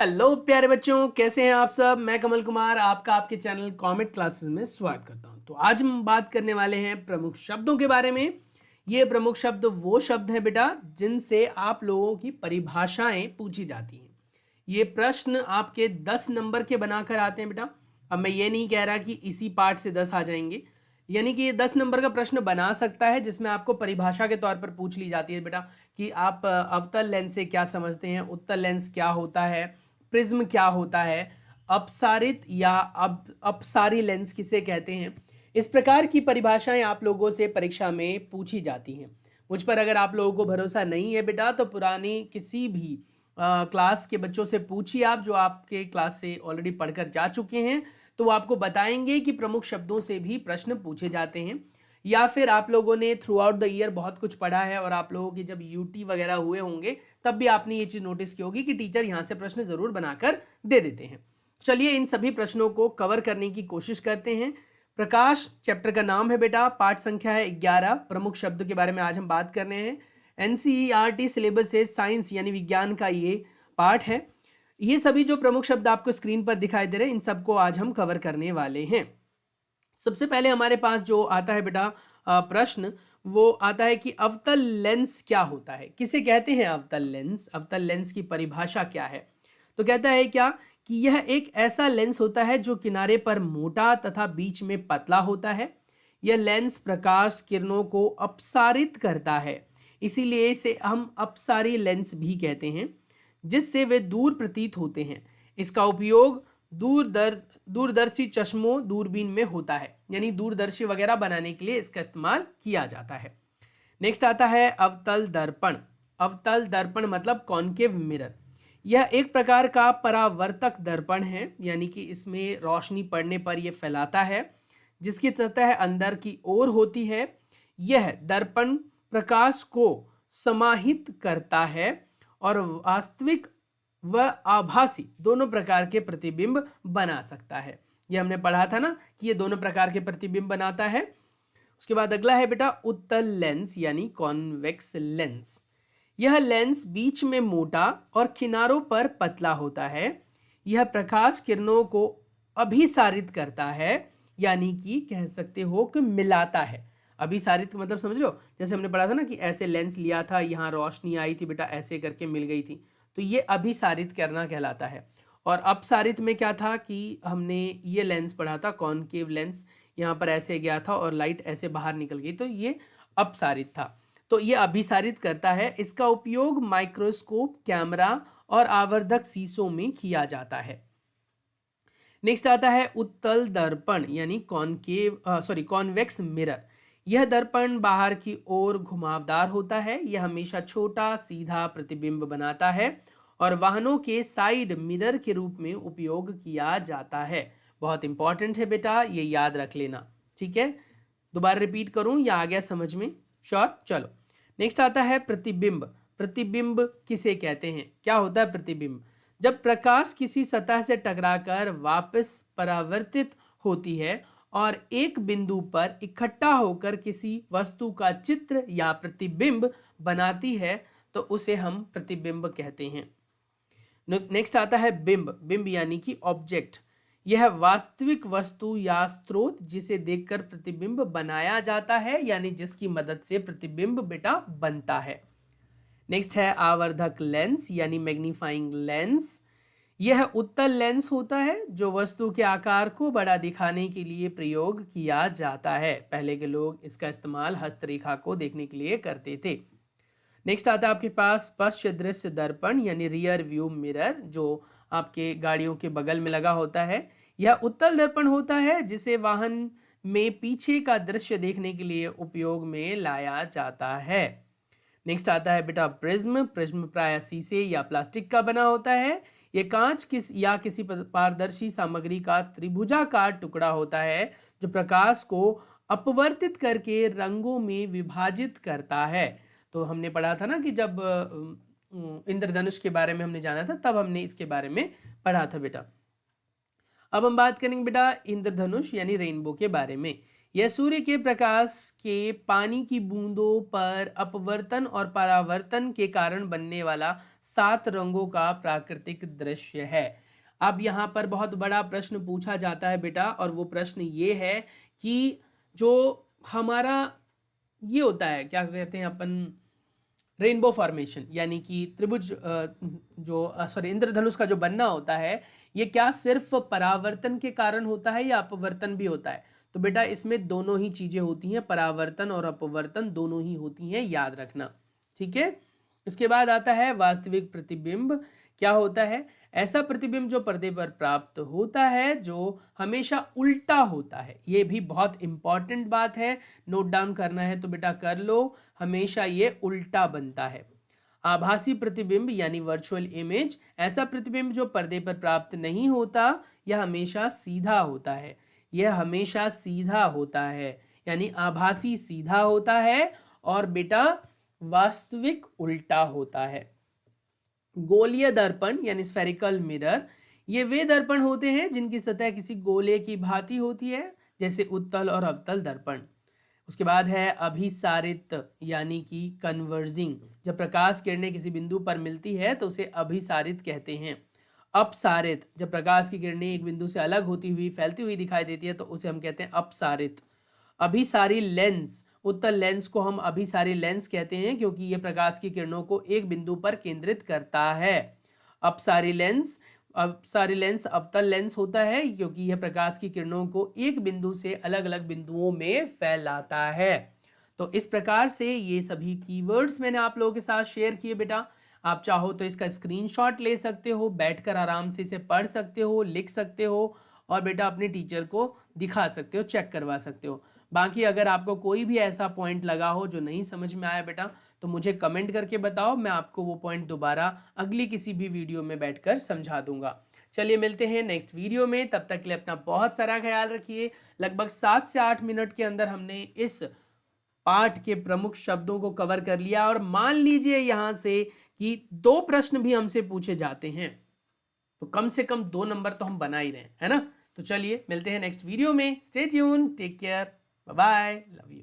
Hello प्यारे बच्चों, कैसे हैं आप सब। मैं कमल कुमार आपका आपके चैनल कॉमेट क्लासेस में स्वागत करता हूं। तो आज हम बात करने वाले हैं प्रमुख शब्दों के बारे में। ये प्रमुख शब्द वो शब्द हैं बेटा जिनसे आप लोगों की परिभाषाएं पूछी जाती हैं। ये प्रश्न आपके 10 नंबर के बनाकर आते हैं बेटा। अब मैं ये नहीं कह रहा कि इसी पार्ट से 10 आ जाएंगे, यानी कि ये 10 नंबर का प्रश्न बना सकता है जिसमें आपको परिभाषा के तौर पर पूछ ली जाती है बेटा कि आप अवतल लेंस से क्या समझते हैं, उत्तल लेंस क्या होता है, प्रिज्म क्या होता है, अपसारित या अपसारी लेंस किसे कहते हैं। इस प्रकार की परिभाषाएं आप लोगों से परीक्षा में पूछी जाती हैं। मुझ पर अगर आप लोगों को भरोसा नहीं है बेटा तो पुरानी किसी भी क्लास के बच्चों से पूछिए आप, जो आपके क्लास से ऑलरेडी पढ़कर जा चुके हैं, तो वो आपको बताएंगे कि प्रमुख शब्दों से भी प्रश्न पूछे जाते हैं। या फिर आप लोगों ने थ्रू आउट द ईयर बहुत कुछ पढ़ा है और आप लोगों की जब यूटी वगैरह हुए होंगे तब भी आपने ये चीज नोटिस की होगी कि टीचर यहाँ से प्रश्न जरूर बनाकर दे देते हैं। चलिए इन सभी प्रश्नों को कवर करने की कोशिश करते हैं। प्रकाश चैप्टर का नाम है बेटा, पाठ संख्या है 11। प्रमुख शब्द के बारे में आज हम बात कर रहे हैं। एनसीईआरटी सिलेबस से साइंस यानी विज्ञान का ये पाठ है। ये सभी जो प्रमुख शब्द आपको स्क्रीन पर दिखाई दे रहे हैं इन सबको आज हम कवर करने वाले हैं। सबसे पहले हमारे पास जो आता है बेटा प्रश्न, वो आता है कि अवतल लेंस क्या होता है, किसे कहते हैं अवतल लेंस, अवतल लेंस की परिभाषा क्या है। तो कहता है क्या कि यह एक ऐसा लेंस होता है जो किनारे पर मोटा तथा बीच में पतला होता है। यह लेंस प्रकाश किरणों को अपसारित करता है, इसीलिए इसे हम अपसारी लेंस भी कहते हैं, जिससे वे दूर प्रतीत होते हैं। इसका उपयोग दूरदर्शी चश्मों दूरबीन में होता है, यानी दूरदर्शी वगैरह बनाने के लिए इसका इस्तेमाल किया जाता है। नेक्स्ट आता है अवतल दर्पण। अवतल दर्पण मतलब कॉन्केव मिरर। यह एक प्रकार का परावर्तक दर्पण है, यानी कि इसमें रोशनी पड़ने पर यह फैलाता है, जिसकी सतह अंदर की ओर होती है। यह दर्पण प्रकाश को समाहित करता है और वास्तविक व आभासी दोनों प्रकार के प्रतिबिंब बना सकता है। ये हमने पढ़ा था ना कि ये दोनों प्रकार के प्रतिबिंब बनाता है। उसके बाद अगला है बेटा उत्तल लेंस यानी कॉन्वेक्स लेंस। यह लेंस बीच में मोटा और किनारों पर पतला होता है। यह प्रकाश किरणों को अभिसारित करता है, यानी कि कह सकते हो कि मिलाता है। अभिसारित मतलब समझ लो, जैसे हमने पढ़ा था ना कि ऐसे लेंस लिया था, यहाँ रोशनी आई थी बेटा, ऐसे करके मिल गई थी, तो ये अभिसारित करना कहलाता है। और अपसारित में क्या था कि हमने ये लेंस पढ़ा था कॉनकेव लेंस, यहाँ पर ऐसे गया था और लाइट ऐसे बाहर निकल गई, तो ये अपसारित था। तो ये अभिसारित करता है। इसका उपयोग माइक्रोस्कोप, कैमरा और आवर्धक शीशों में किया जाता है। नेक्स्ट आता है उत्तल दर्पण यानी कॉन्वेक्स मिरर। यह दर्पण बाहर की ओर घुमावदार होता है। यह हमेशा छोटा सीधा प्रतिबिंब बनाता है और वाहनों के साइड मिरर के रूप में उपयोग किया जाता है। बहुत इंपॉर्टेंट है बेटा, ये याद रख लेना, ठीक है। दोबारा रिपीट करूं या आ गया समझ में? श्योर। चलो नेक्स्ट आता है प्रतिबिंब। प्रतिबिंब किसे कहते हैं, क्या होता है प्रतिबिंब? जब प्रकाश किसी सतह से टकराकर वापस परावर्तित होती है और एक बिंदु पर इकट्ठा होकर किसी वस्तु का चित्र या प्रतिबिंब बनाती है तो उसे हम प्रतिबिंब कहते हैं। नेक्स्ट आता है बिंब। बिंब यानी कि ऑब्जेक्ट। यह वास्तविक वस्तु या स्रोत जिसे देखकर प्रतिबिंब बनाया जाता है, यानी जिसकी मदद से प्रतिबिंब बेटा बनता है। नेक्स्ट है आवर्धक लेंस यानी मैग्नीफाइंग लेंस। यह उत्तल लेंस होता है जो वस्तु के आकार को बड़ा दिखाने के लिए प्रयोग किया जाता है। पहले के लोग इसका इस्तेमाल हस्तरेखा को देखने के लिए करते थे। नेक्स्ट आता है आपके पास पश्च दृश्य दर्पण यानी रियर व्यू मिरर, जो आपके गाड़ियों के बगल में लगा होता है। यह उत्तल दर्पण होता है जिसे वाहन में पीछे का दृश्य देखने के लिए उपयोग में लाया जाता है। नेक्स्ट आता है बेटा प्रिज्म। प्रिज्म प्राय शीशे या प्लास्टिक का बना होता है। यह कांच किसी पारदर्शी सामग्री का त्रिभुजाकार टुकड़ा होता है जो प्रकाश को अपवर्तित करके रंगों में विभाजित करता है। तो हमने पढ़ा था ना कि जब इंद्रधनुष के बारे में हमने जाना था तब हमने इसके बारे में पढ़ा था बेटा। अब हम बात करेंगे बेटा इंद्रधनुष यानी रेनबो के बारे में। यह सूर्य के प्रकाश के पानी की बूंदों पर अपवर्तन और परावर्तन के कारण बनने वाला 7 रंगों का प्राकृतिक दृश्य है। अब यहाँ पर बहुत बड़ा प्रश्न पूछा जाता है बेटा, और वो प्रश्न ये है कि जो हमारा ये होता है, क्या कहते हैं अपन, रेनबो फॉर्मेशन, यानी कि त्रिभुज, इंद्रधनुष का जो बनना होता है, ये क्या सिर्फ परावर्तन के कारण होता है या अपवर्तन भी होता है? तो बेटा इसमें दोनों ही चीजें होती हैं, परावर्तन और अपवर्तन दोनों ही होती हैं, याद रखना। ठीक है। इसके बाद आता है वास्तविक प्रतिबिंब। क्या होता है? ऐसा प्रतिबिंब जो पर्दे पर प्राप्त होता है जो हमेशा उल्टा होता है। ये भी बहुत इंपॉर्टेंट बात है, नोट डाउन करना है तो बेटा कर लो, हमेशा ये उल्टा बनता है। आभासी प्रतिबिंब यानी वर्चुअल इमेज, ऐसा प्रतिबिंब जो पर्दे पर प्राप्त नहीं होता, यह हमेशा सीधा होता है। यह हमेशा सीधा होता है, यानी आभासी सीधा होता है और बेटा वास्तविक उल्टा होता है। गोलीय दर्पण यानी स्फेरिकल मिरर, ये वे दर्पण होते हैं जिनकी सतह किसी गोले की भांति होती है, जैसे उत्तल और अवतल दर्पण। उसके बाद है अभिसारित यानी कि कन्वर्जिंग, जब प्रकाश किरणें किसी बिंदु पर मिलती है तो उसे अभिसारित कहते हैं। अपसारित, जब प्रकाश की किरणें एक बिंदु से अलग होती हुई फैलती हुई दिखाई देती है तो उसे हम कहते हैं अपसारित। अभिसारी लेंस, उत्तल लेंस को हम अभिसारी लेंस कहते हैं क्योंकि यह प्रकाश की किरणों को एक बिंदु पर केंद्रित करता है। अपसारी लेंस अवतल लेंस होता है क्योंकि यह प्रकाश की किरणों को एक बिंदु से अलग अलग बिंदुओं में फैलाता है। तो इस प्रकार से ये सभी कीवर्ड्स मैंने आप लोगों के साथ शेयर किए बेटा। आप चाहो तो इसका स्क्रीनशॉट ले सकते हो, बैठकर आराम से इसे पढ़ सकते हो, लिख सकते हो और बेटा अपने टीचर को दिखा सकते हो, चेक करवा सकते हो। बाकी अगर आपको कोई भी ऐसा पॉइंट लगा हो जो नहीं समझ में आया बेटा, तो मुझे कमेंट करके बताओ, मैं आपको वो पॉइंट दोबारा अगली किसी भी वीडियो में बैठकर समझा दूंगा। चलिए मिलते हैं नेक्स्ट वीडियो में, तब तक के लिए अपना बहुत सारा ख्याल रखिए। लगभग 7 से 8 मिनट के अंदर हमने इस पाठ के प्रमुख शब्दों को कवर कर लिया, और मान लीजिए यहां से कि 2 प्रश्न भी हमसे पूछे जाते हैं तो कम से कम 2 नंबर तो हम बना ही रहे हैं, है ना। तो चलिए मिलते हैं नेक्स्ट वीडियो में। Stay tune, take care, bye bye, love you.